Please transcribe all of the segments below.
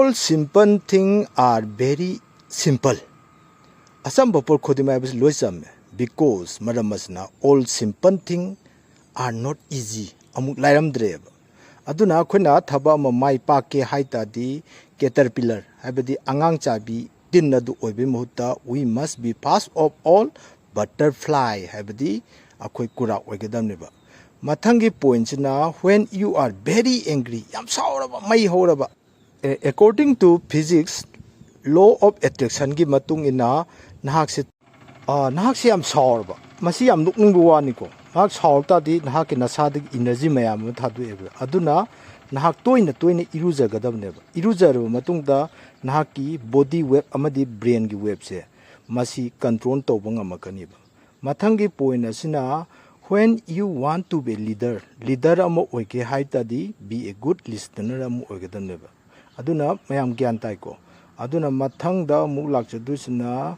All simple things are very simple. Asam bapur khodimai bas loisam because maramasna all simple things are not easy. Amuk lairam dreb. Aduna khuna thaba ma mai pa ke haita di caterpillar habadi angang chabi tinna du oibe muhutta we must be first of all butterfly habadi akhoi kura oigedam neba. Mathangi points na when you are very angry yam sauraba mai horaba. According to physics, law of attraction gi matung ina nahak se am saurba masi am nukning buwani ko nahak saurta di nahak nasa dig energy mayam thadu eba aduna nahak toina iruja gadam neba irujaru matung da nahak ki body wave amadi brain gi wave se masi control tawba ngamakani ba mathangi point asina when you want to be leader amo oike haita di be a good listener amo oigadam neba aduna mayam gyan tai ko aduna mathang da mulak chadusna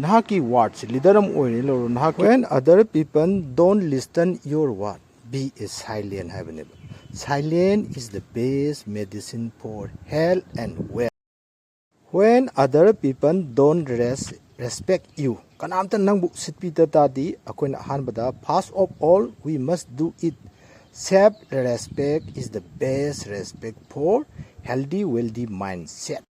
nahaki words leader am oire lo nahak when other people don't listen your word be a silent haveneba silent is the best medicine for health and wealth when other people don't respect you kanamta nangbu sitpita tadi akoina hanbada first of all we must do it self respect is the best respect for healthy wealthy mindset